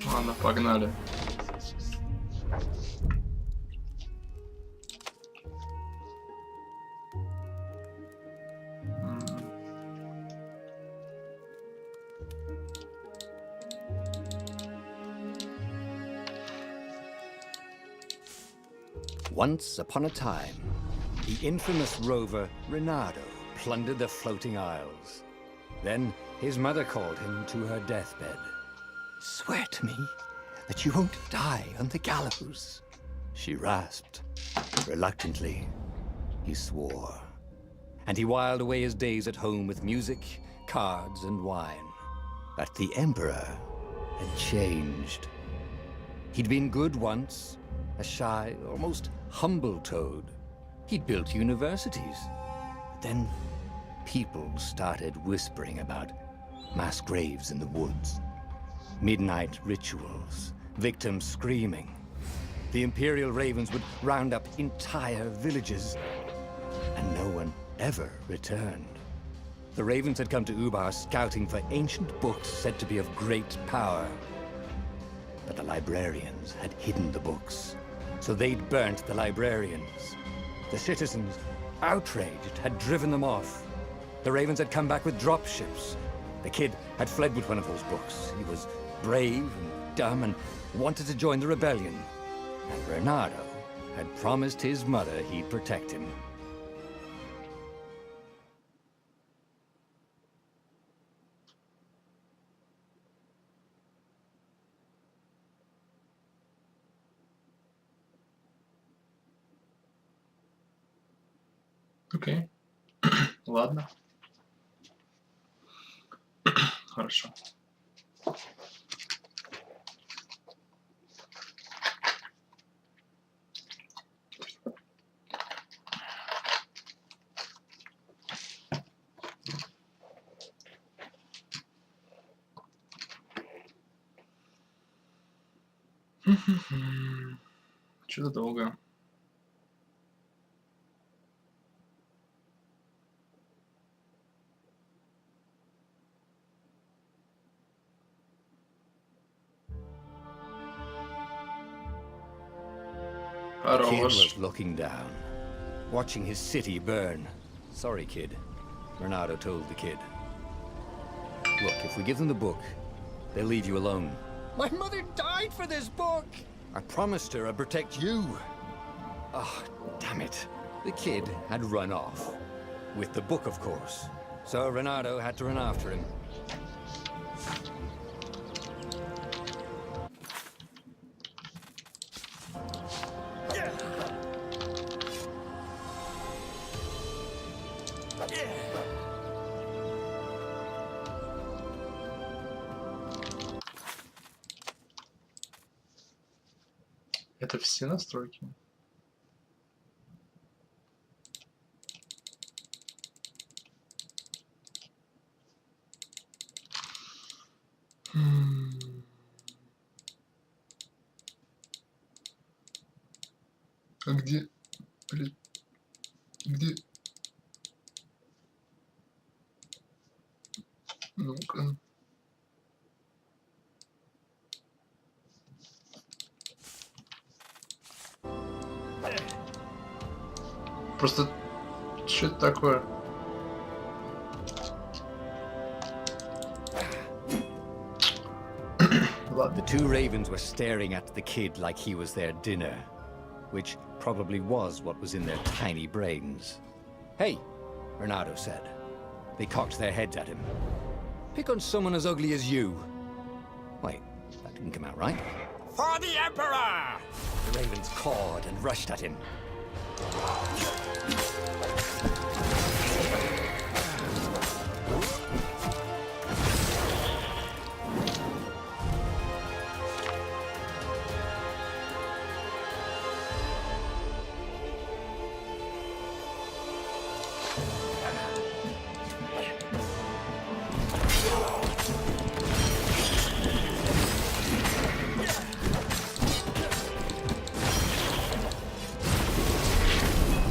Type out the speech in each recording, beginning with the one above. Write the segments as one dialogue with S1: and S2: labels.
S1: Ладно, погнали.
S2: Once upon a time, the infamous rover Reynardo plundered the floating isles. Then his mother called him to her deathbed. "Swear to me that you won't die on the gallows," she rasped. Reluctantly, he swore. And he whiled away his days at home with music, cards, and wine. But the Emperor had changed. He'd been good once, a shy, almost humble toad. He'd built universities. But then people started whispering about mass graves in the woods, midnight rituals, victims screaming. The Imperial Ravens would round up entire villages, and no one ever returned. The Ravens had come to Ubar scouting for ancient books said to be of great power. But the librarians had hidden the books, so they'd burnt the librarians. The citizens, outraged, had driven them off. The Ravens had come back with dropships. The kid had fled with one of those books. He was brave and dumb and wanted to join the rebellion. And Reynardo had promised his mother he'd protect him.
S1: Окей. Ладно. Хорошо. Что-то долго.
S2: The kid
S1: Хорош.
S2: was looking down, watching his city burn. Sorry, kid, Reynardo told the kid. Look, if we give them the book, they'll leave you alone. My mother died for this book! I promised her I'd protect you. Oh, damn it. The kid had run off. With the book, of course. So Reynardo had to run after him.
S1: Это все настройки. А где? Блин, где? Ну-ка. Просто что это такое?
S2: The two ravens were staring at the kid like he was their dinner, which probably was what was in their tiny brains. Hey, Reynardo said. They cocked their heads at him. Pick on someone as ugly as you. Wait, that didn't come out right. For the Emperor! The ravens cawed and rushed at him.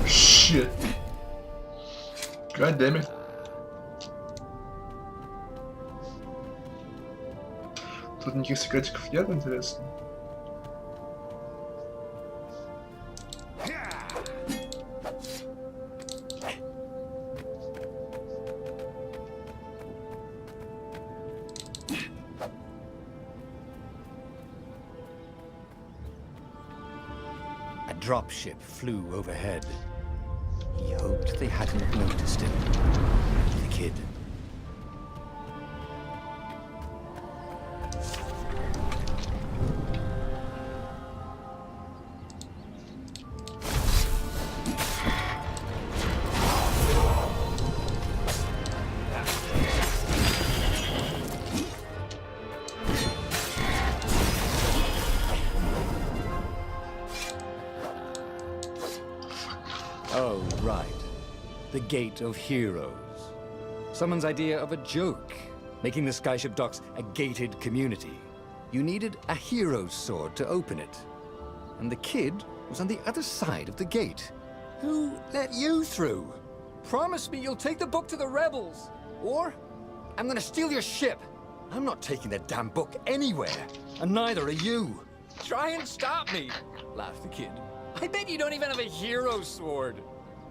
S1: Shit. God damn it. Тут никаких секретиков нет, интересно.
S2: A dropship flew overhead. He hoped they hadn't noticed him. The kid. Oh, right. The Gate of Heroes. Someone's idea of a joke, making the skyship docks a gated community. You needed a hero's sword to open it. And the kid was on the other side of the gate. Who let you through? Promise me you'll take the book to the rebels, or I'm gonna steal your ship. I'm not taking that damn book anywhere, and neither are you. Try and stop me, laughed the kid. I bet you don't even have a hero's sword.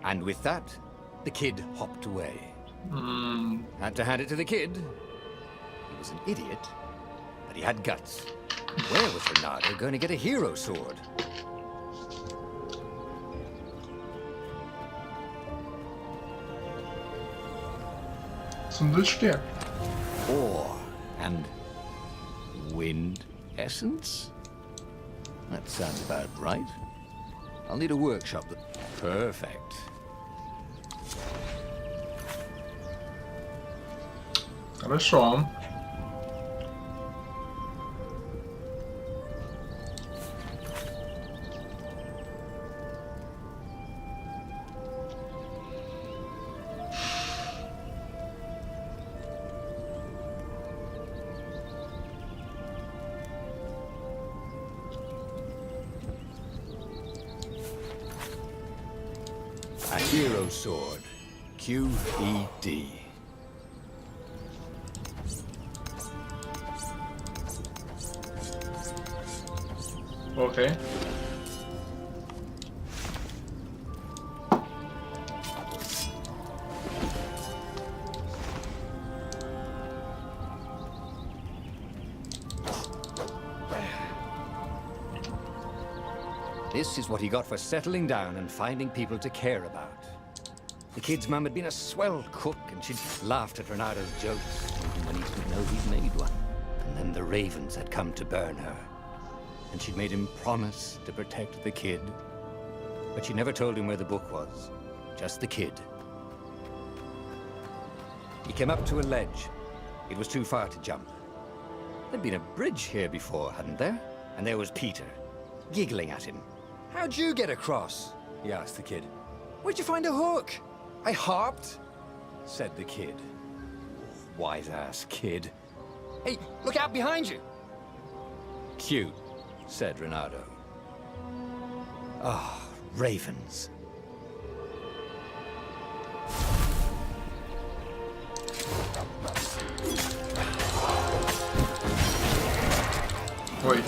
S2: And with that, the kid hopped away. Had to hand it to the kid. He was an idiot, but he had guts. Where was Renato going to get a hero sword?
S1: Сундучки.
S2: Ore and wind essence? That sounds about right. I'll need a workshop. Perfect.
S1: Хорошо.
S2: A hero sword. QED.
S1: Окей.
S2: This is what he got for settling down and finding people to care about. The kid's mum had been a swell cook, and she'd laughed at Renato's jokes, even when he didn't know he'd made one. And then the ravens had come to burn her. And she'd made him promise to protect the kid. But she never told him where the book was. Just the kid. He came up to a ledge. It was too far to jump. There'd been a bridge here before, hadn't there? And there was Peter, giggling at him. How'd you get across? He asked the kid. Where'd you find a hook? I hopped, said the kid. Wise-ass kid. Hey, look out behind you. Cute, said Renato. Ah, ravens.
S1: Ой.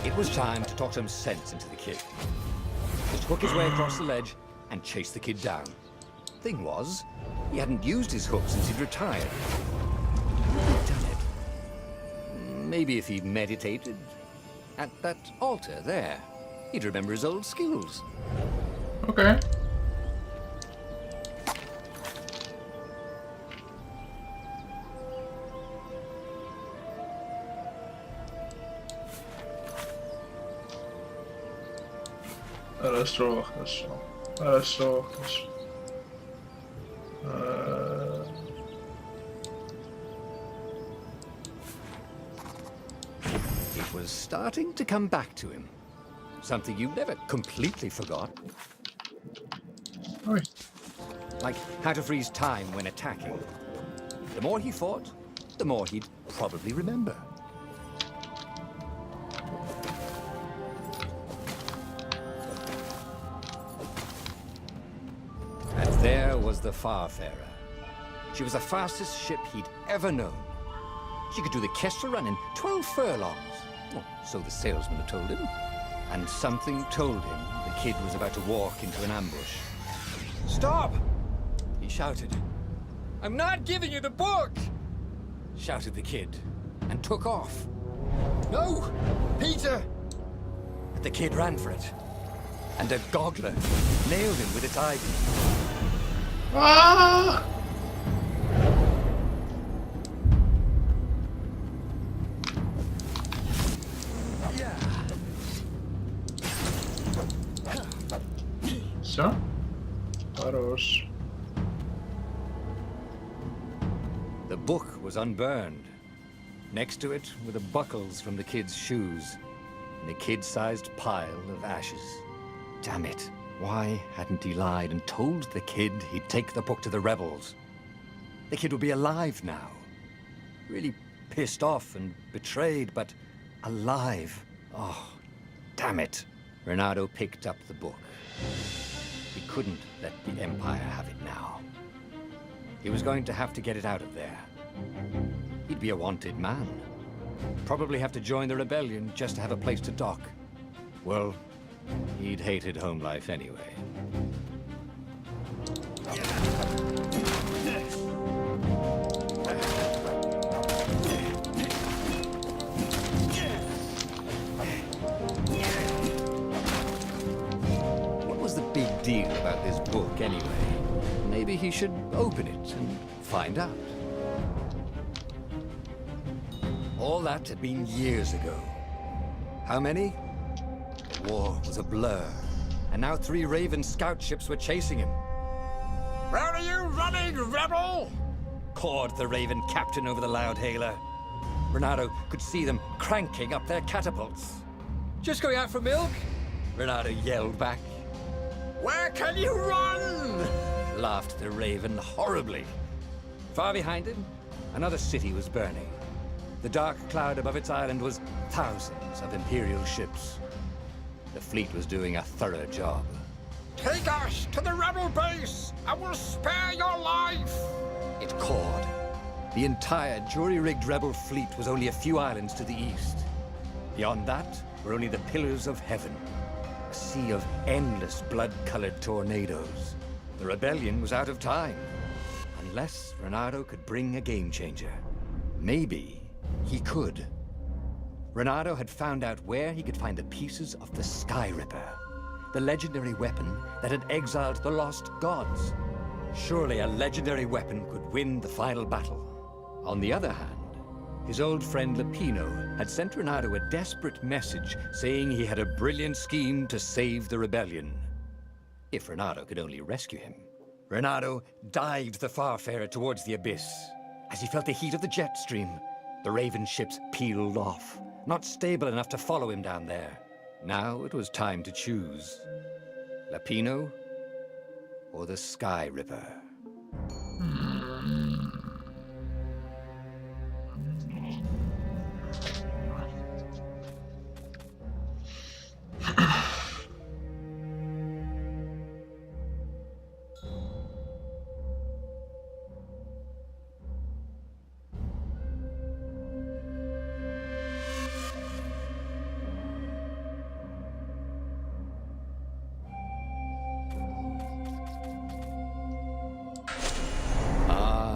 S2: It was time to talk some sense into the kid. Just hook his way across the ledge and chase the kid down. Thing was, he hadn't used his hook since he'd retired. He'd done it. Maybe if he meditated at that altar there, he'd remember his old skills.
S1: Окей. Хорошо, хорошо. Хорошо, хорошо.
S2: It was starting to come back to him. Something you never completely forgot.
S1: Ой.
S2: Like how to freeze time when attacking. The more he fought, the more he'd probably remember. And there was the Farfarer, She was the fastest ship he'd ever known. She could do the Kestrel run in 12 furlongs. Well, so the salesman had told him. And something told him the kid was about to walk into an ambush. "Stop!" he shouted. "I'm not giving you the book!" shouted the kid, and took off. "No! Peter!" But the kid ran for it, and a goggler nailed him with its ivy.
S1: Ah! Все? Хорош.
S2: The book was unburned. Next to it were the buckles from the kid's shoes, and a kid-sized pile of ashes. Damn it. Why hadn't he lied and told the kid he'd take the book to the rebels? The kid would be alive now. Really pissed off and betrayed, but alive. Oh, damn it. Renato picked up the book. He couldn't let the Empire have it now. He was going to have to get it out of there. He'd be a wanted man. Probably have to join the rebellion just to have a place to dock. Well, he'd hated home life anyway. What was the big deal about this book anyway? Maybe he should open it and find out. All that had been years ago. How many? The war was a blur, and now 3 Raven scout ships were chasing him. "Where are you running, rebel?" cawed the Raven captain over the loudhailer. Renato could see them cranking up their catapults. "Just going out for milk?" Renato yelled back. "Where can you run?" laughed the Raven horribly. Far behind him, another city was burning. The dark cloud above its island was thousands of Imperial ships. The fleet was doing a thorough job. "Take us to the rebel base! I will spare your life!" it cawed. The entire jury-rigged rebel fleet was only a few islands to the east. Beyond that were only the pillars of heaven, a sea of endless blood-colored tornadoes. The rebellion was out of time, unless Renato could bring a game-changer. Maybe he could. Renato had found out where he could find the pieces of the Sky Ripper, the legendary weapon that had exiled the lost gods. Surely a legendary weapon could win the final battle. On the other hand, his old friend Lapino had sent Renato a desperate message saying he had a brilliant scheme to save the rebellion. If Renato could only rescue him. Renato dived the Farfarer towards the abyss. As he felt the heat of the jet stream, the Raven ships peeled off, not stable enough to follow him down there. Now it was time to choose. Lapino or the Sky Ripper?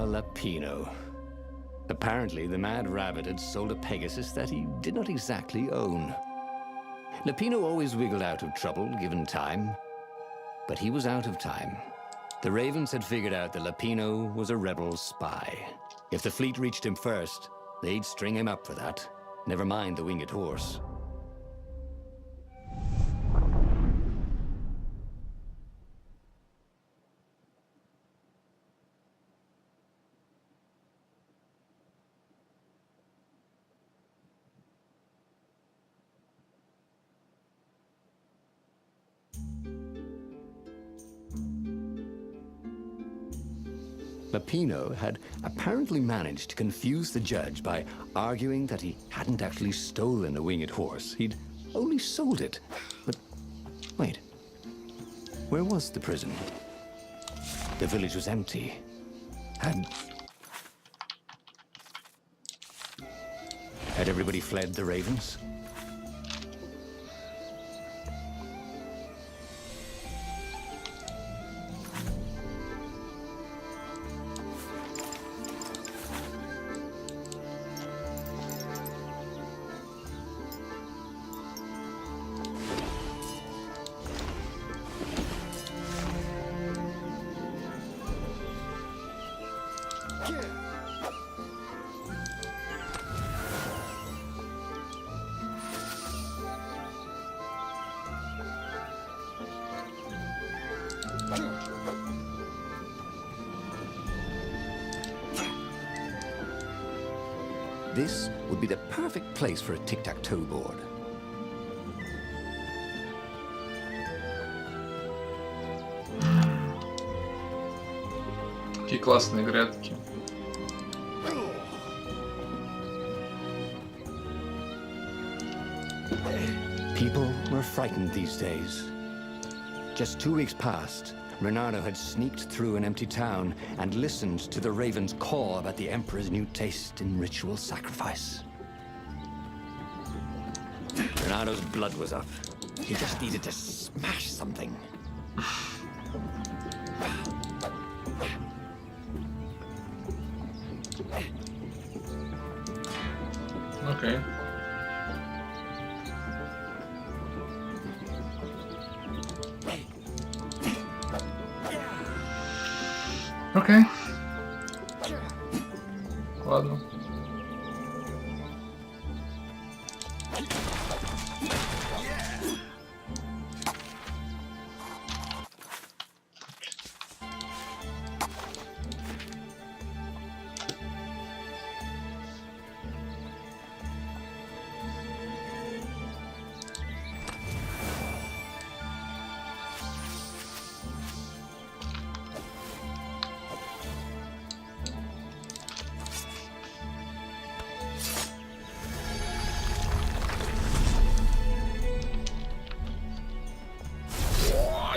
S2: Lapino. Apparently, the Mad Rabbit had sold a Pegasus that he did not exactly own. Lapino always wiggled out of trouble, given time. But he was out of time. The Ravens had figured out that Lapino was a rebel spy. If the fleet reached him first, they'd string him up for that. Never mind the winged horse. Lapino had apparently managed to confuse the judge by arguing that he hadn't actually stolen a winged horse. He'd only sold it. But wait, where was the prison? The village was empty. Had everybody fled the ravens? This would be the perfect place for a tic-tac-toe board.
S1: Какие классные грядки.
S2: People were frightened these days. Just 2 weeks past, Renato had sneaked through an empty town and listened to the ravens caw about the Emperor's new taste in ritual sacrifice. Renato's blood was up. He just needed to smash something.
S1: Okay. Окей. Ладно.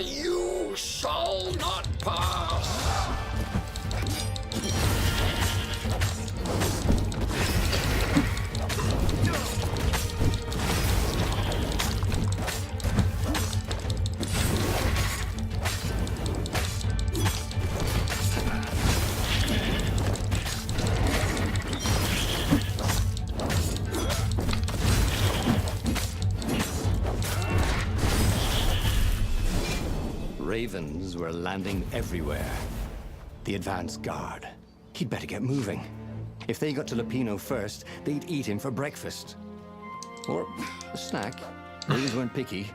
S2: You shall not pass! Ravens were landing everywhere. The advance guard. He'd better get moving. If they got to Lupino first, they'd eat him for breakfast. Or a snack. Ravens weren't picky.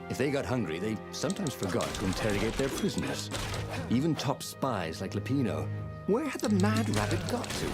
S2: If they got hungry, they sometimes forgot to interrogate their prisoners. Even top spies like Lupino. Where had the mad rabbit got to?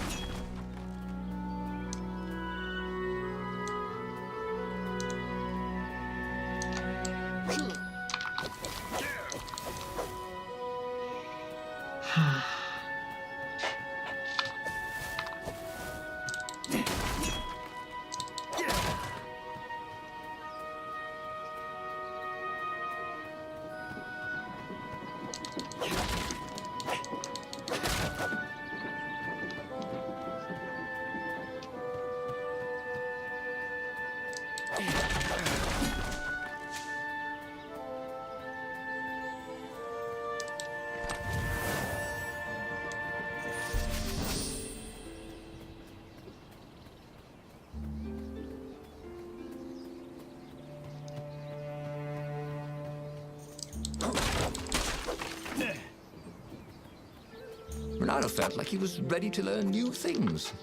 S2: Renato felt like he was ready to learn new things.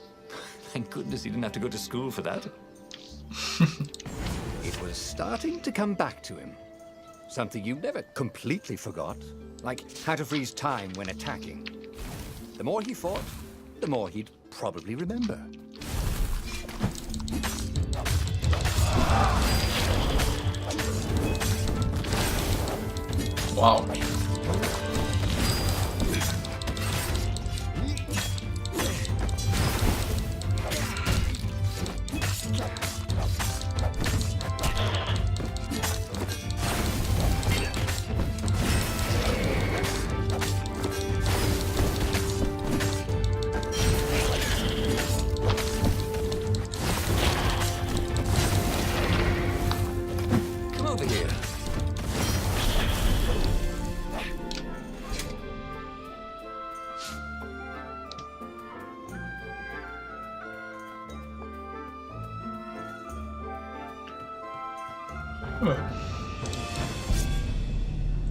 S2: Thank goodness he didn't have to go to school for that. It was starting to come back to him. Something you never completely forgot, like how to freeze time when attacking. The more he fought, the more he'd probably remember.
S1: Wow.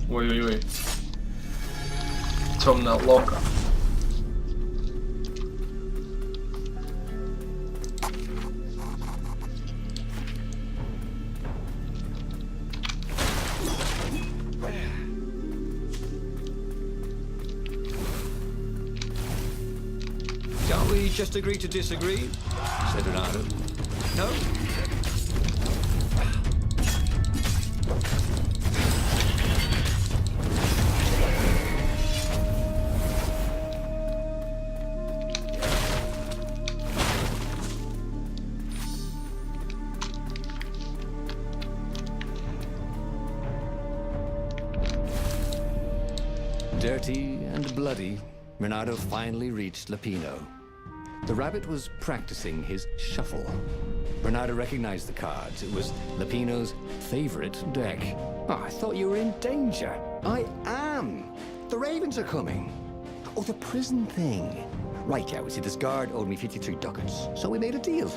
S1: Ой-ой-ой. Темная лока.
S2: Shall we just agree to disagree? Said Renato. No? Dirty and bloody, Renato finally reached Lapino. The rabbit was practicing his shuffle. Renato recognized the cards. It was Lapino's favorite deck. Oh, I thought you were in danger. I am. The ravens are coming. Oh, the prison thing. Right, yeah, we see this guard owed me 53 ducats, so we made a deal.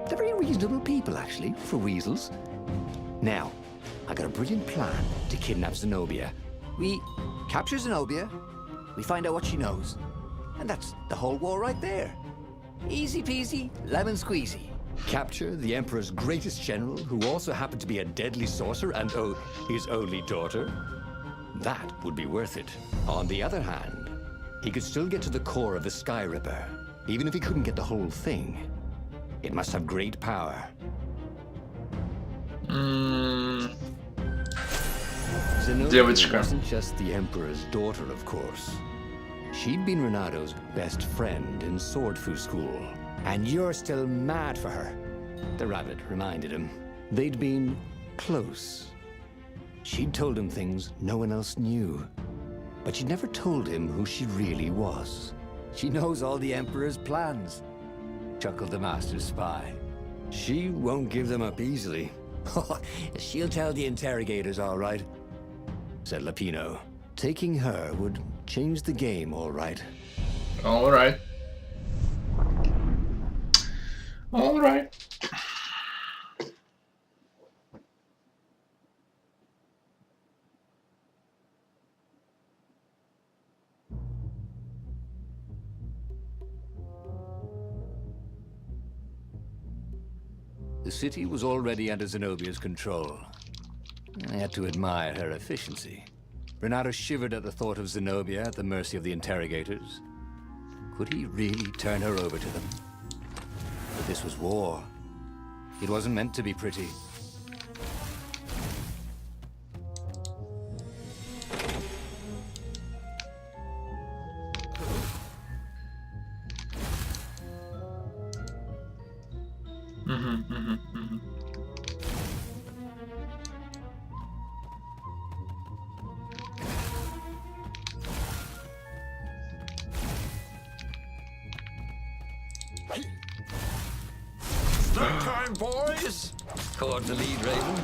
S2: They're very reasonable people, actually, for weasels. Now, I got a brilliant plan to kidnap Zenobia. We capture Zenobia, we find out what she knows, and that's the whole war right there. Easy peasy, lemon squeezy. Capture the Emperor's greatest general, who also happened to be a deadly sorcerer and, oh, his only daughter. That would be worth it. On the other hand, he could still get to the core of the Sky Ripper, even if he couldn't get the whole thing. It must have great power. Zenobia wasn't just the Emperor's daughter, of course. She'd been Renato's best friend in sword fu school. And you're still mad for her, the rabbit reminded him. They'd been close. She'd told him things no one else knew. But she'd never told him who she really was. She knows all the Emperor's plans, chuckled the master spy. She won't give them up easily. She'll tell the interrogators, all right, said Lapino. Taking her would change the game, all right.
S1: All right. All right.
S2: The city was already under Zenobia's control. I had to admire her efficiency. Renato shivered at the thought of Zenobia at the mercy of the interrogators. Could he really turn her over to them? But this was war. It wasn't meant to be pretty.
S3: Snack time, boys!
S2: Caught the lead, Raven.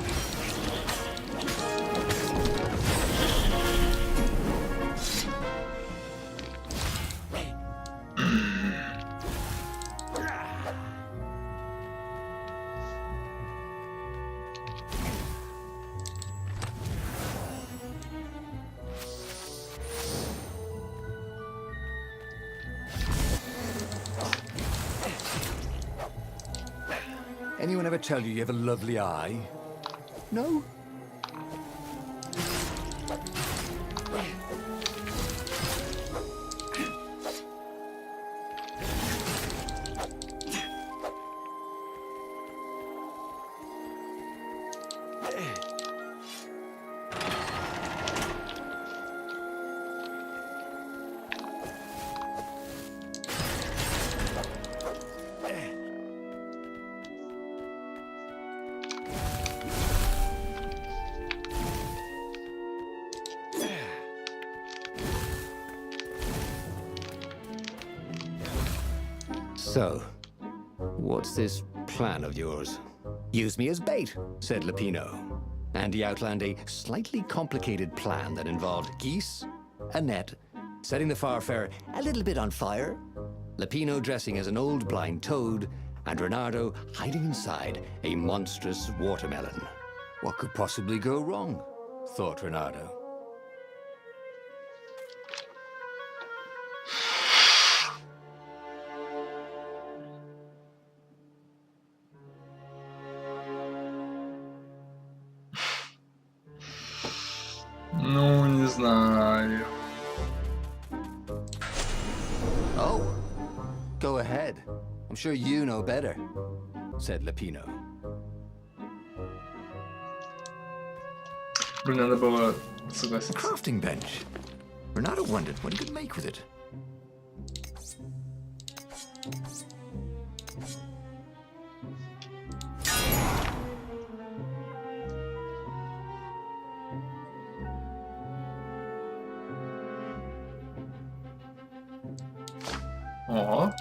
S2: Anyone ever tell you have a lovely eye? No? So, what's this plan of yours? Use me as bait, said Lapino. And he outlined a slightly complicated plan that involved geese, a net, setting the Farfarer a little bit on fire, Lapino dressing as an old blind toad, and Renato hiding inside a monstrous watermelon. What could possibly go wrong? Thought Renato.
S1: Ну, не знаю.
S2: Oh, go ahead. I'm sure you know better, said Lapino.
S1: Блин, надо было согласиться.
S2: Crafting bench. Renato wondered what he could make with it.
S1: О.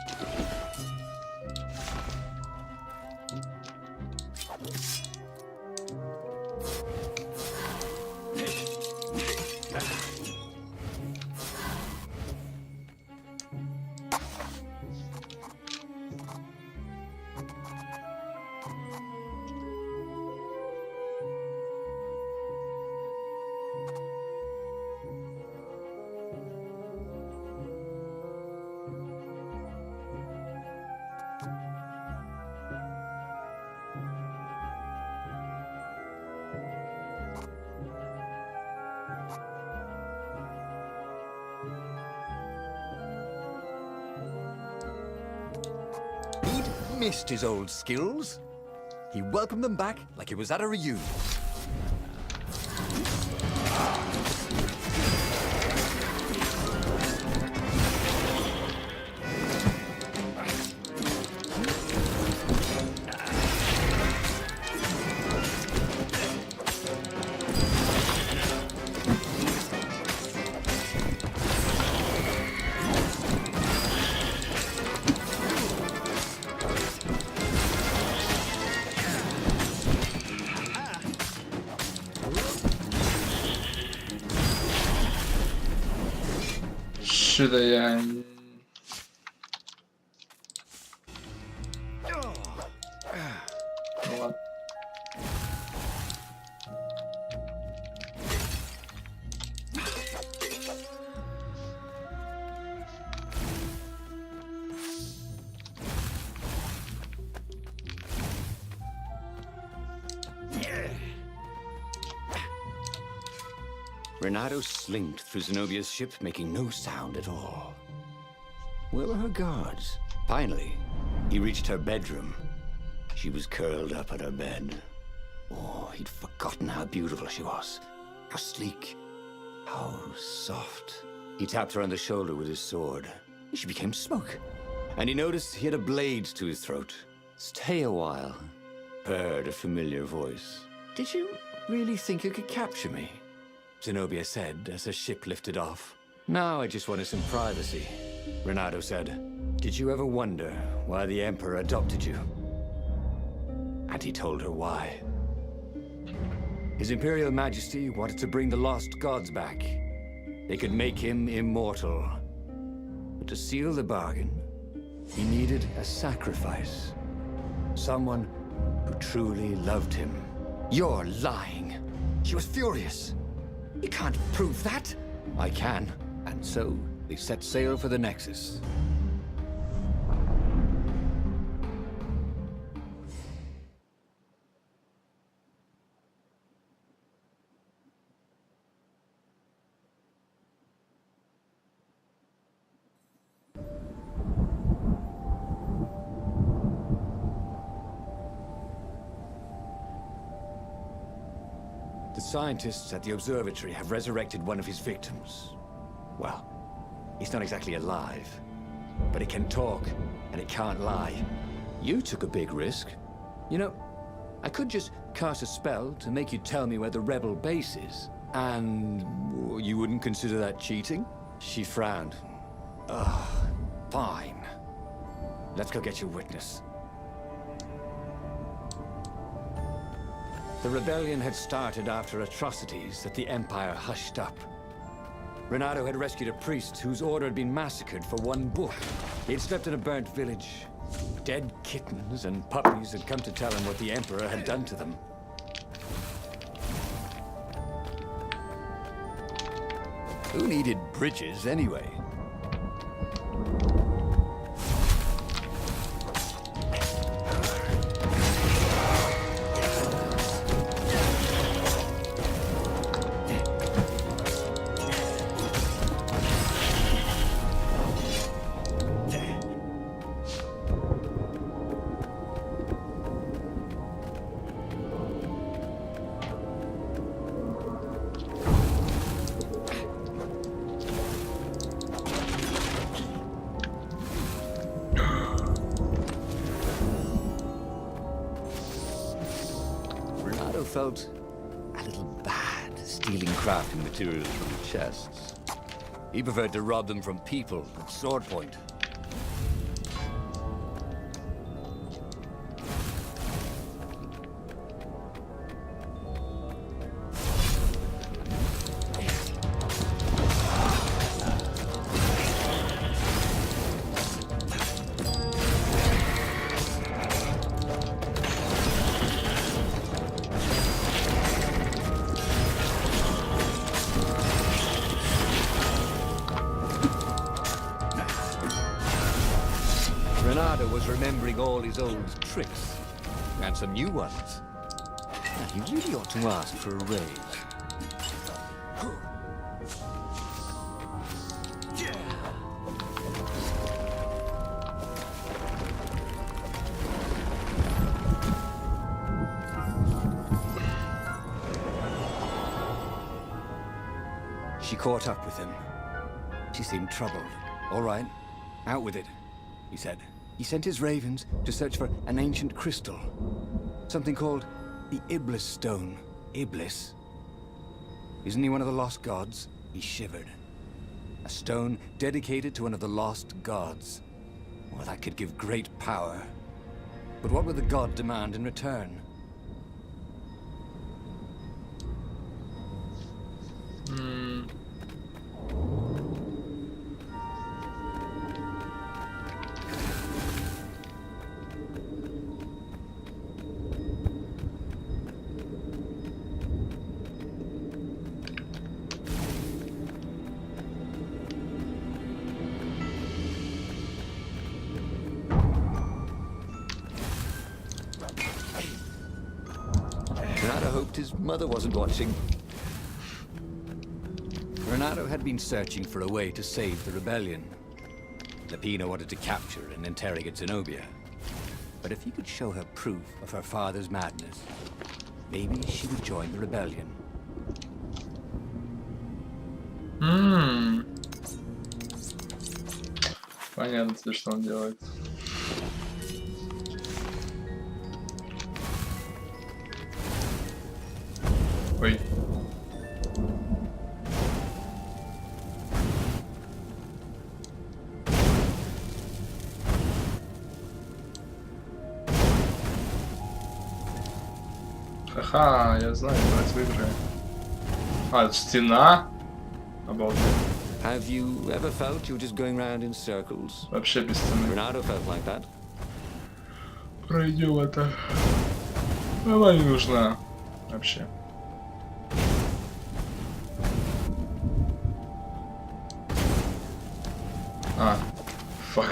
S2: He'd missed his old skills. He welcomed them back like he was at a reunion.
S1: Что-то я... Ну ладно.
S2: Renato slinked through Zenobia's ship, making no sound at all. Where were her guards? Finally, he reached her bedroom. She was curled up on her bed. Oh, he'd forgotten how beautiful she was. How sleek. How soft. He tapped her on the shoulder with his sword. She became smoke. And he noticed he had a blade to his throat. Stay a while. Heard a familiar voice. Did you really think you could capture me? Zenobia said as her ship lifted off. Now I just wanted some privacy. Renato said, did you ever wonder why the Emperor adopted you? And he told her why. His Imperial Majesty wanted to bring the lost gods back. They could make him immortal. But to seal the bargain, he needed a sacrifice. Someone who truly loved him. You're lying. She was furious. You can't prove that. I can. And so, they set sail for the Nexus. The scientists at the observatory have resurrected one of his victims. Well, he's not exactly alive, but it can talk, and it can't lie. You took a big risk. You know, I could just cast a spell to make you tell me where the rebel base is, and you wouldn't consider that cheating? She frowned. Ugh, fine. Let's go get your witness. The rebellion had started after atrocities that the Empire hushed up. Renato had rescued a priest whose order had been massacred for one book. He had slept in a burnt village. Dead kittens and puppies had come to tell him what the Emperor had done to them. Who needed bridges anyway? Felt a little bad stealing crafting materials from the chests. He preferred to rob them from people at sword point. Renato was remembering all his old tricks, and some new ones. Now, he really ought to ask for a raise. She caught up with him. She seemed troubled. All right, out with it, he said. He sent his ravens to search for an ancient crystal. Something called the Iblis stone. Iblis? Isn't he one of the lost gods? He shivered. A stone dedicated to one of the lost gods. Well, that could give great power. But what would the god demand in return? Renato hoped his mother wasn't watching. Renato had been searching for a way to save the rebellion. Lapina wanted to capture and interrogate Zenobia. But if he could show her proof of her father's madness, maybe she would join the rebellion.
S1: Понятно тебе, что он делает. Ой. Ха-ха, я знаю, брать в игры. А, это стена? Обалдеть.
S2: Have you ever felt you were just going round in circles?
S1: Вообще без стены.
S2: Renato felt like that.
S1: Пройдем это. Она не нужна. Вообще. А, фак.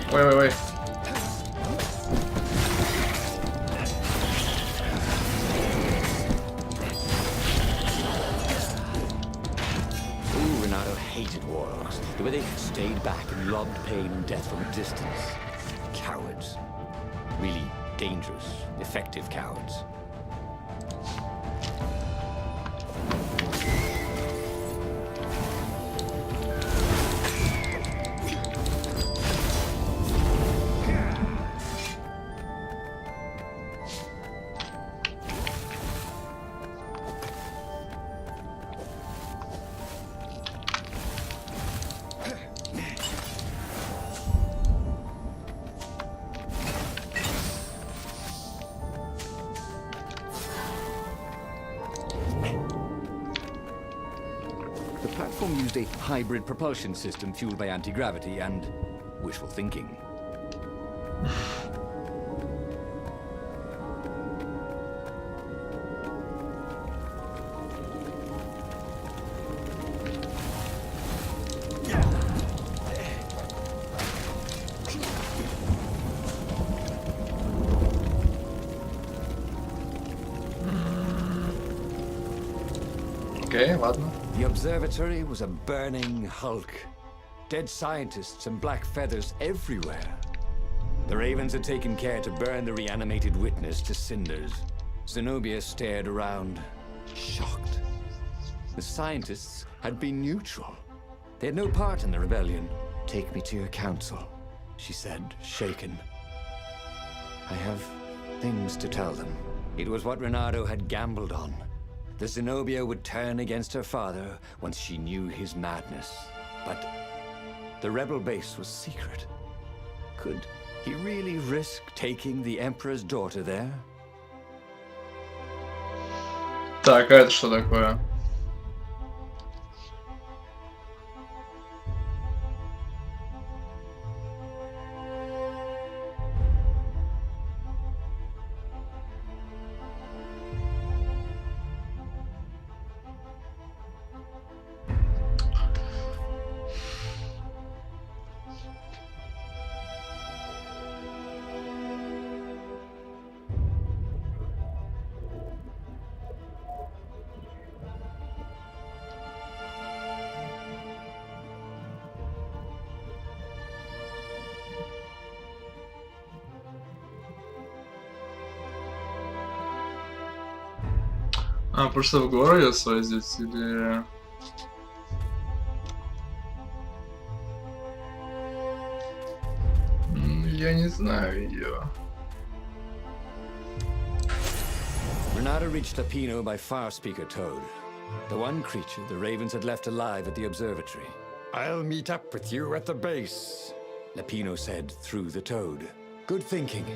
S1: Ой.
S2: Renato hated warlocks. The way they stayed back and lobbed pain and death from a distance. Cowards. Really dangerous, effective cowards. platform used a hybrid propulsion system fueled by anti-gravity and wishful thinking.
S1: Окей, ладно.
S2: The observatory was a burning hulk. Dead scientists and black feathers everywhere. The ravens had taken care to burn the reanimated witness to cinders. Zenobia stared around, shocked. The scientists had been neutral. They had no part in the rebellion. Take me to your council, she said, shaken. I have things to tell them. It was what Renato had gambled on. The Zenobia would turn against her father once she knew his madness. But the rebel base was secret. Could he really risk taking the Emperor's daughter there?
S1: Так, а это что такое? А, просто в гору ее свозить или... Я не знаю ее.
S2: Renato reached Lapino by far-speaker Toad, the one creature the ravens had left alive at the observatory.
S3: I'll meet up with you at the base.
S2: Lapino said through the Toad. Good thinking.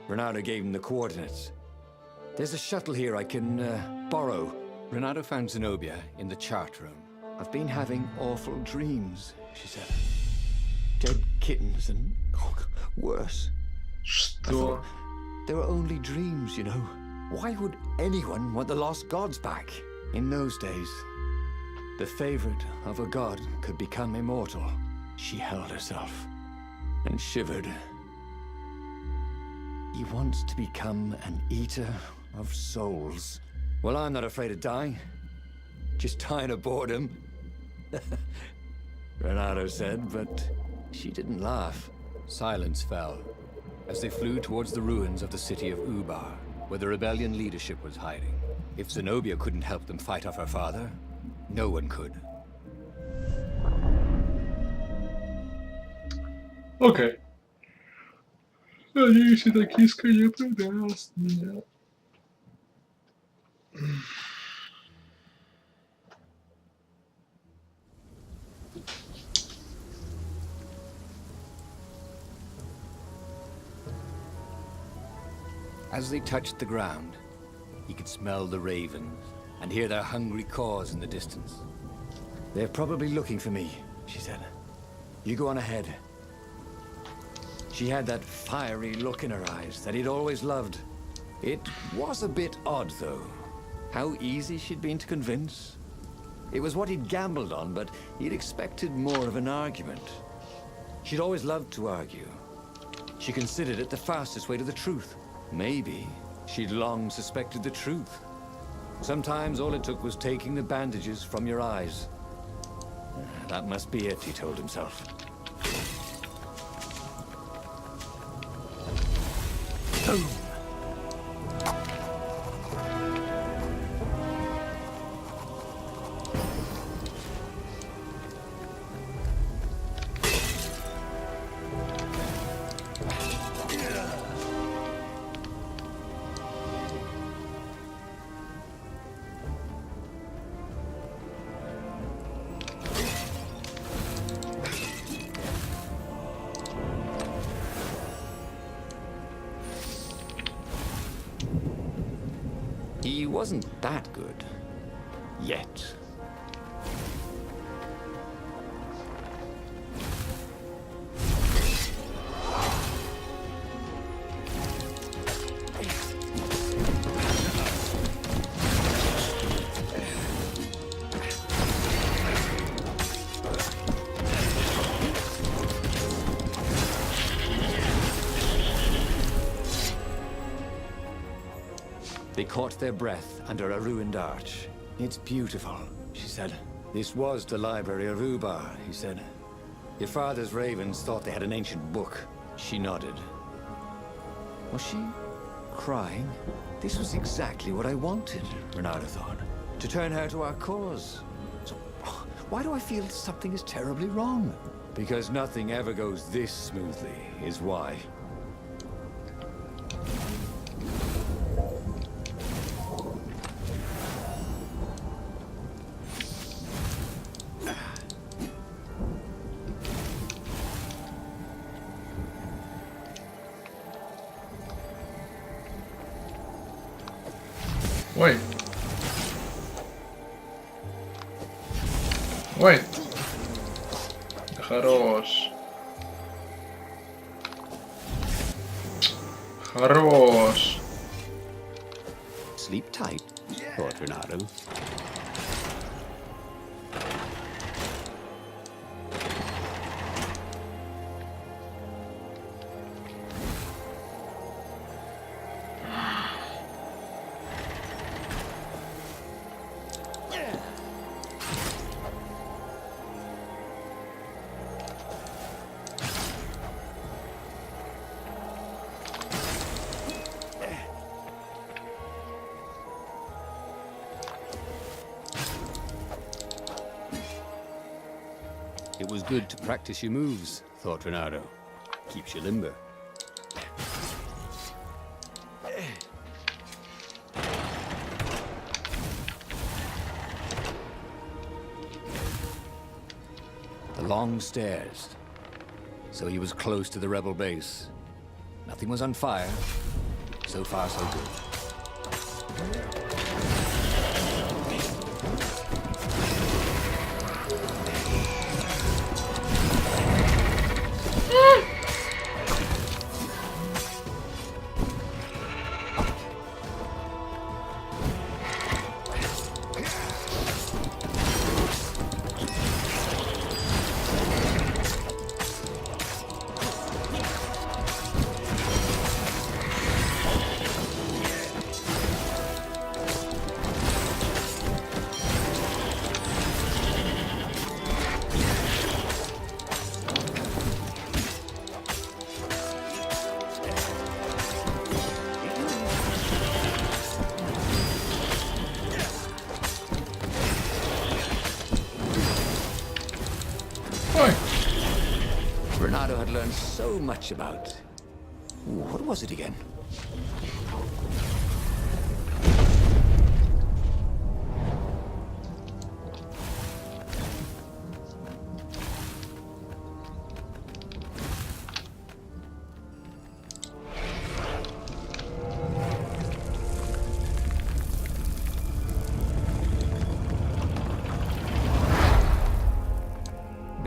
S2: Renato gave him the coordinates. There's a shuttle here I can borrow. Renato found Zenobia in the chart room. I've been having awful dreams, she said. Dead kittens and worse.
S1: Что?
S2: They were only dreams, you know. Why would anyone want the lost gods back? In those days, the favorite of a god could become immortal. She held herself and shivered. He wants to become an eater of souls. Well, I'm not afraid of dying. Just tired of boredom. Renato said, but she didn't laugh. Silence fell as they flew towards the ruins of the city of Ubar, where the rebellion leadership was hiding. If Zenobia couldn't help them fight off her father, no one could.
S1: Окей. Надеюсь, эта киска не предаст меня.
S2: As they touched the ground, he could smell the ravens and hear their hungry caws in the distance. They're probably looking for me, she said. You go on ahead. She had that fiery look in her eyes that he'd always loved. It was a bit odd, though. How easy she'd been to convince. It was what he'd gambled on, but he'd expected more of an argument. She'd always loved to argue. She considered it the fastest way to the truth. Maybe she'd long suspected the truth. Sometimes all it took was taking the bandages from your eyes. That must be it, he told himself. Boom! He wasn't that good. Yet. They caught their breath under a ruined arch. It's beautiful, she said. This was the library of Ubar, he said. Your father's ravens thought they had an ancient book. She nodded. Was she crying? This was exactly what I wanted, Renata thought. To turn her to our cause. So, why do I feel something is terribly wrong? Because nothing ever goes this smoothly, is why.
S1: Ой. Ой. Хорош. Хорош.
S2: Sleep tight, thought Renato. It was good to practice your moves, thought Renato. Keeps you limber. The long stairs. So he was close to the rebel base. Nothing was on fire. So far, so good. Renato had learned so much about... What was it again?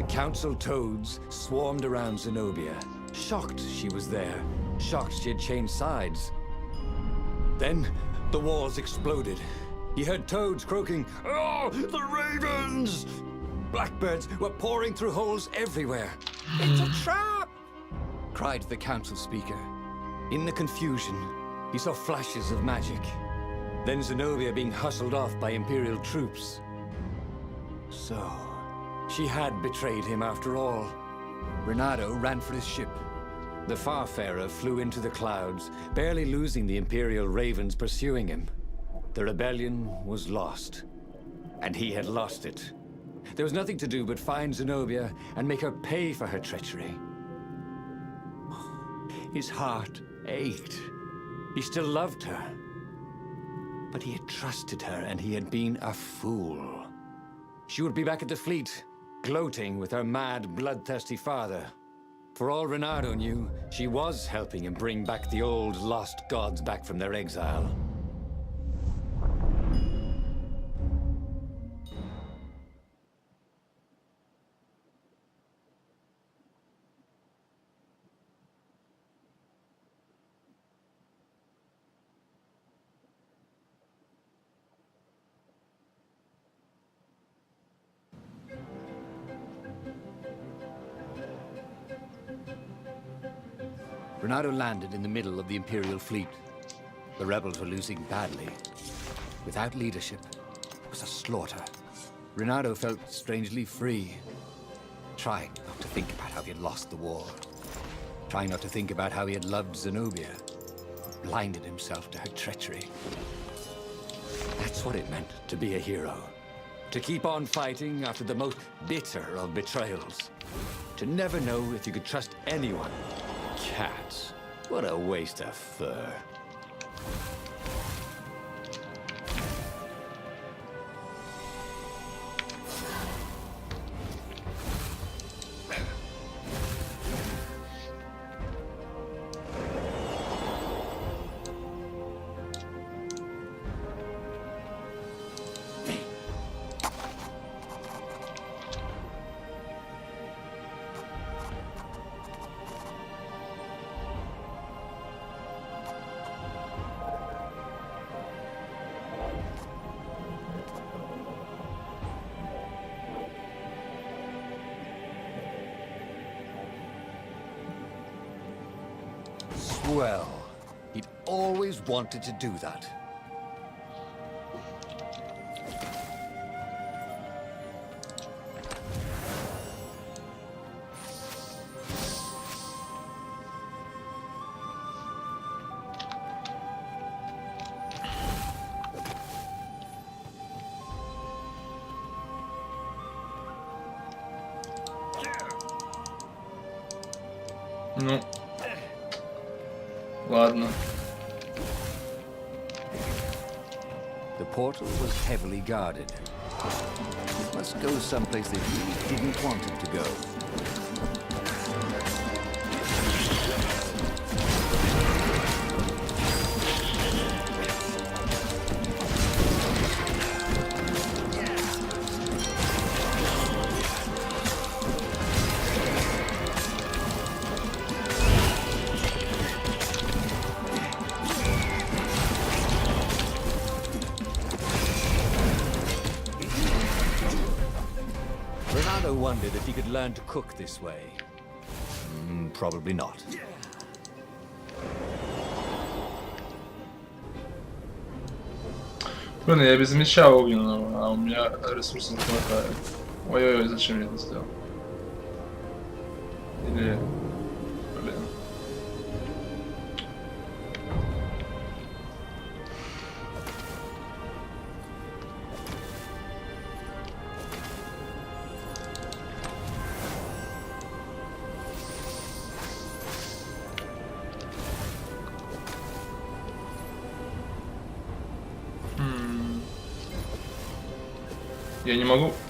S2: Council toads swarmed around Zenobia, shocked she was there, shocked she had changed sides. Then the walls exploded. He heard toads croaking, "Oh, the ravens!" Blackbirds were pouring through holes everywhere. "It's a trap!" cried the council speaker. In the confusion, he saw flashes of magic. Then Zenobia being hustled off by Imperial troops. So... she had betrayed him after all. Renato ran for his ship. The Farfarer flew into the clouds, barely losing the Imperial ravens pursuing him. The rebellion was lost, and he had lost it. There was nothing to do but find Zenobia and make her pay for her treachery. His heart ached. He still loved her. But he had trusted her, and he had been a fool. She would be back at the fleet, gloating with her mad, bloodthirsty father. For all Renato knew, she was helping him bring back the old, lost gods back from their exile. Renato landed in the middle of the Imperial fleet. The rebels were losing badly. Without leadership, it was a slaughter. Renato felt strangely free, trying not to think about how he had lost the war. Trying not to think about how he had loved Zenobia, blinded himself to her treachery. That's what it meant to be a hero. To keep on fighting after the most bitter of betrayals. To never know if you could trust anyone. Cats. What a waste of fur. Well, he'd always wanted to do that.
S1: Ну, ладно.
S2: The portal was heavily guarded. It must go someplace they really didn't want it to go. Renato wondered if he could learn to cook this way. Probably not.
S1: Блин, я без меча огненного, а у меня ресурсов не хватает. Ой-ой-ой, зачем я это сделал? Или... Блин.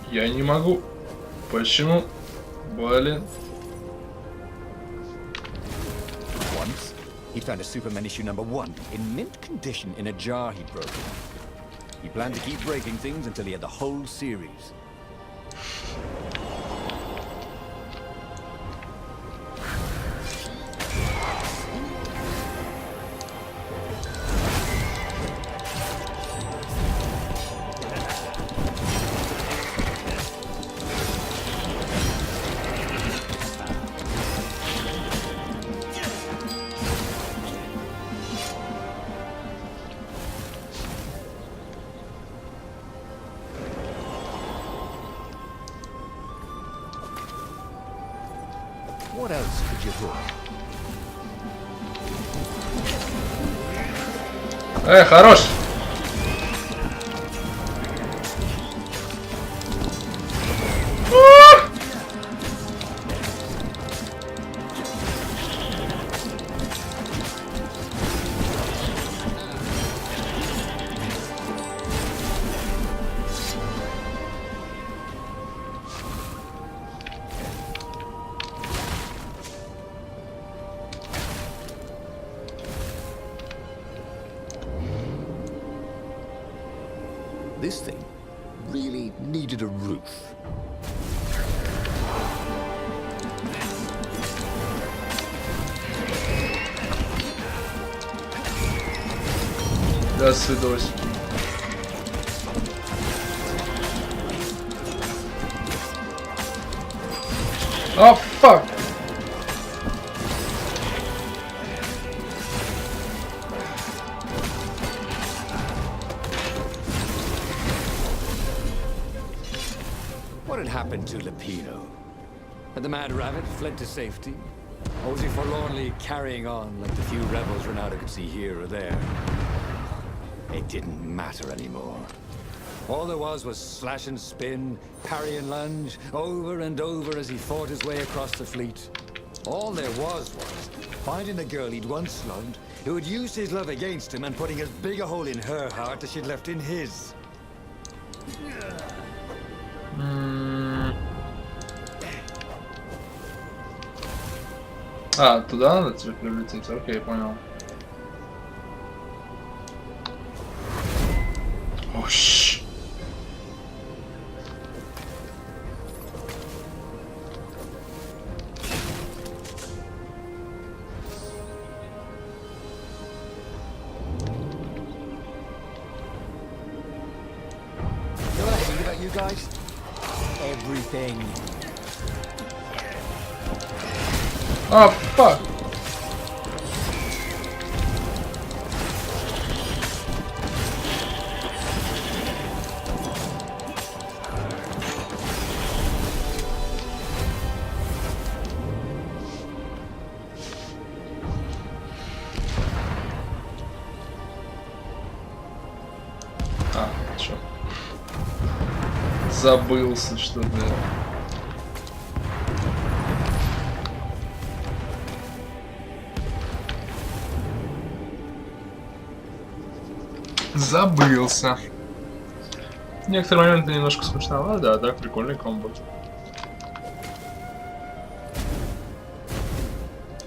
S1: Я не могу. Почему? Блин.
S2: Once, he found a Superman issue #1 in mint condition in a jar he'd broken. He planned to keep breaking things until he had the whole series. What else could you hook?
S1: Хорош!
S2: This thing really needed a roof.
S1: До свидос. Oh fuck!
S2: what had happened to Lapino? Had the Mad Rabbit fled to safety? Or was he forlornly carrying on like the few rebels Ronaldo could see here or there? It didn't matter anymore. All there was slash and spin, parry and lunge, over and over as he fought his way across the fleet. All there was finding the girl he'd once slugged, who had used his love against him and putting as big a hole in her heart as she'd left in his.
S1: А, туда надо тебе прилететь? Окей, понял. Ош.
S2: You know what I hate about you guys? Everything.
S1: А, fuck. А, чё? Забылся что-то. Забылся. В некоторые моменты немножко скучновато, да, так прикольный комбо.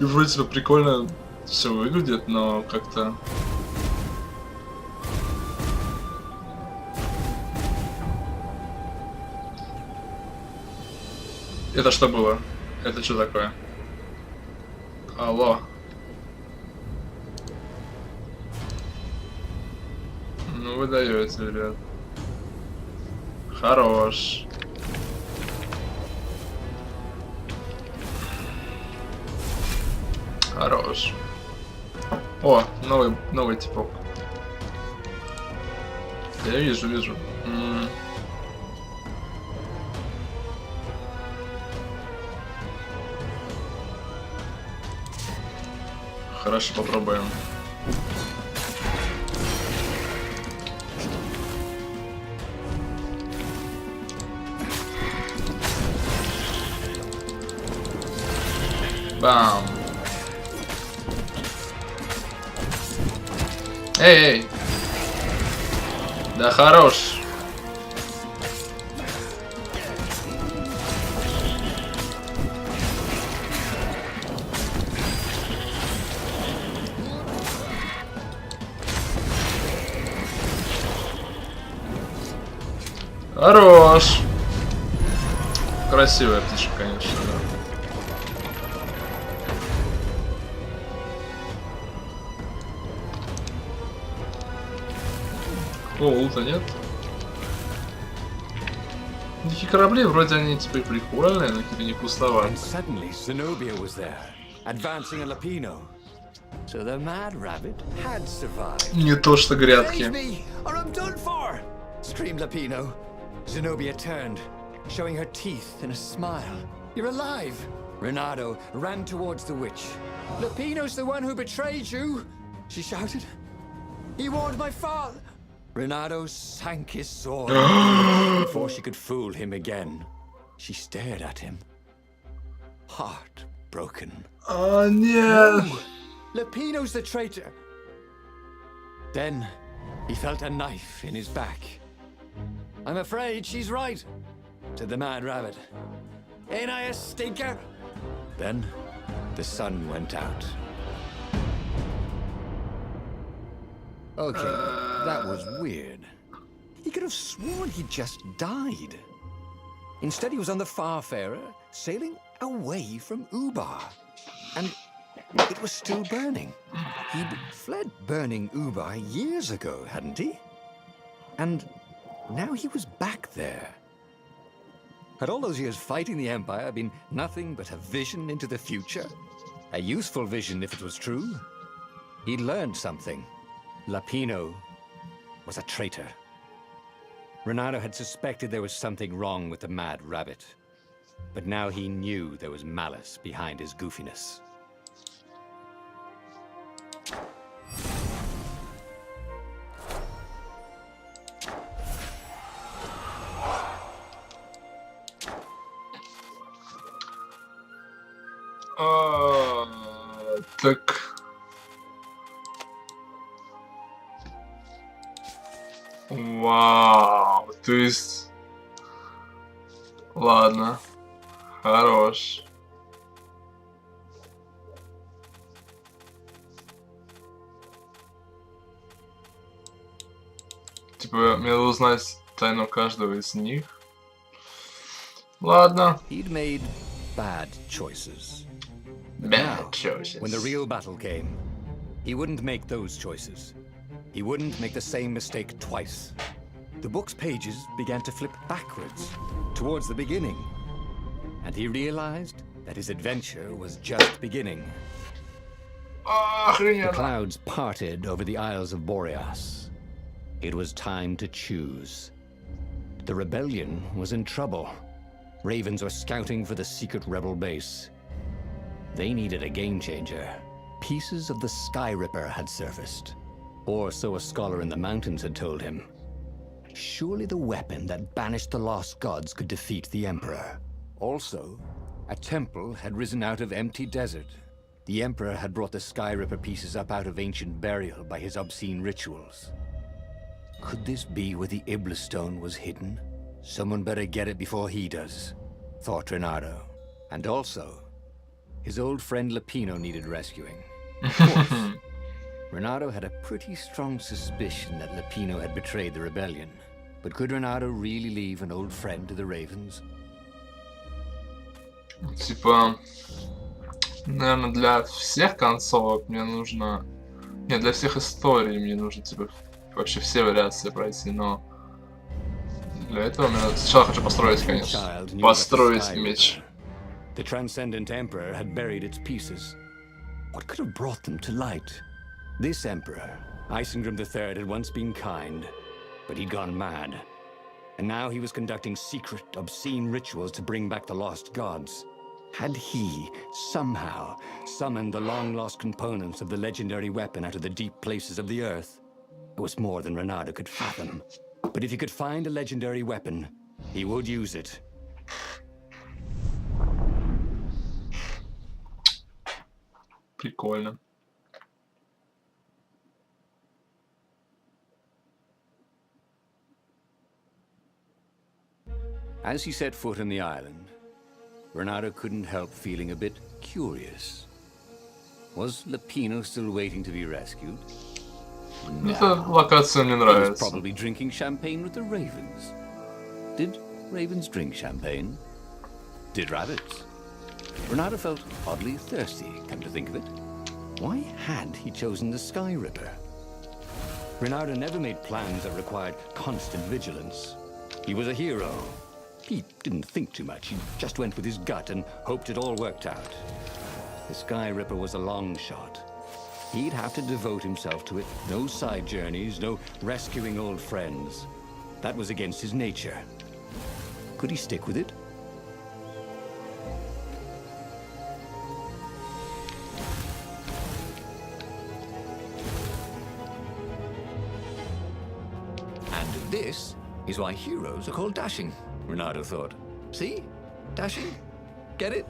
S1: И вроде бы прикольно все выглядит, но как-то... Это что было? Это что такое? Алло. Ну вы даете, ребят. Хорош. Хорош. О, новый типок. Я вижу. Хорошо, попробуем. Бам. Эй! Да хорош. Хорош. Красивая птичка, конечно, да. О, лута нет? Дикие корабли, вроде они типа и прикольные, но какие-то не пустоваты.
S2: Suddenly, Zenobia was there, advancing a Lapino. So the Mad Rabbit had survived.
S1: Не то что грядки.
S2: Save me, or I'm done for! Screamed Lapino. Zenobia turned, showing her teeth in a smile. You're alive! Renato ran towards the witch. Lapino's the one who betrayed you! She shouted. He warned my father! Renato sank his sword before she could fool him again. She stared at him, heartbroken.
S1: А, нет.
S2: Lapino's the traitor. Then he felt a knife in his back. I'm afraid she's right, said the Mad Rabbit. Ain't I a stinker? Then the sun went out. Okay, that was weird. He could have sworn he just died. Instead, he was on the Farfarer, sailing away from Ubar. And it was still burning. He'd fled burning Ubar years ago, hadn't he? And now he was back there. Had all those years fighting the Empire been nothing but a vision into the future? A useful vision if it was true. He'd learned something. Lapino was a traitor. Renato had suspected there was something wrong with the mad rabbit. But now he knew there was malice behind his goofiness.
S1: Так. Вау, твист. Ладно, хорош. Типа, мне надо узнать тайну каждого из них. Ладно.
S2: He'd made bad choices.
S1: Bad choices.
S2: When the real battle came, he wouldn't make those choices. He wouldn't make the same mistake twice. The book's pages began to flip backwards, towards the beginning. And he realized that his adventure was just beginning. The clouds parted over the Isles of Boreas. It was time to choose. The rebellion was in trouble. Ravens were scouting for the secret rebel base. They needed a game changer. Pieces of the Sky Ripper had surfaced. Or so a scholar in the mountains had told him. Surely the weapon that banished the lost gods could defeat the Emperor. Also, a temple had risen out of empty desert. The Emperor had brought the Sky Ripper pieces up out of ancient burial by his obscene rituals. Could this be where the Iblis stone was hidden? Someone better get it before he does, thought Renato. And also, his old friend Lupino needed rescuing. Of course, Renato had a pretty strong suspicion that Lupino had betrayed the rebellion. But could Renato really leave an old friend to the Ravens?
S1: Типа, наверное, для всех концовок мне нужно... Нет, для всех историй мне нужно, типа, вообще все вариации пройти, но... Для этого мне сначала хочу построить, конечно. Построить меч.
S2: The transcendent emperor had buried its pieces. What could have brought them to light? This emperor, Isengrim III, had once been kind, but he'd gone mad. And now he was conducting secret, obscene rituals to bring back the lost gods. Had he, somehow, summoned the long-lost components of the legendary weapon out of the deep places of the earth? It was more than Renato could fathom. But if he could find a legendary weapon, he would use it.
S1: Прикольно.
S2: As he set foot on the island, Renato couldn't help feeling a bit curious. Was Lupino still waiting to be rescued?
S1: Эта локация мне
S2: He was
S1: нравится.
S2: probably drinking champagne with the ravens. Did ravens drink champagne? Did rabbits? Renato felt oddly thirsty, come to think of it. Why had he chosen the Sky Ripper? Renato never made plans that required constant vigilance. He was a hero. He didn't think too much. He just went with his gut and hoped it all worked out. The Sky Ripper was a long shot. He'd have to devote himself to it. No side journeys, no rescuing old friends. That was against his nature. Could he stick with it? And this is why heroes are called dashing, Renato thought. See? Dashing? Get it?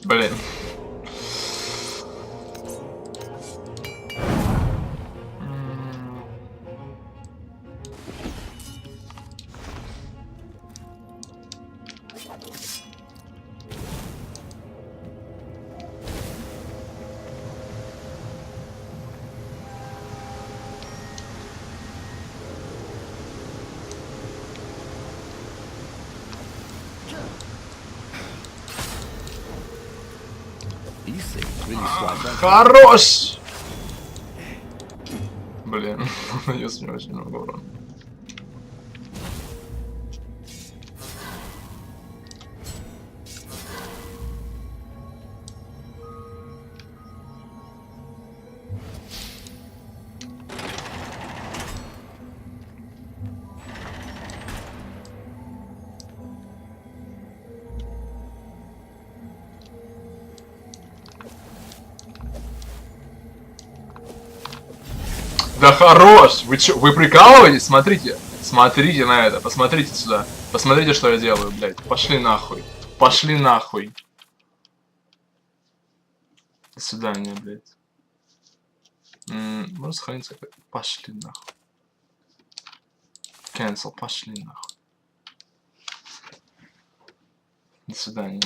S1: Блин.
S2: These things really slide back.
S1: Хорош! Блин, нанес мне очень много урона. Да хорош! Вы чё, вы прикалываетесь? Смотрите. Смотрите на это. Посмотрите сюда. Посмотрите, что я делаю, блядь. Пошли нахуй. Пошли нахуй. До свидания, блядь. Можно сохраниться? Пошли нахуй. Cancel. Пошли нахуй. До свидания.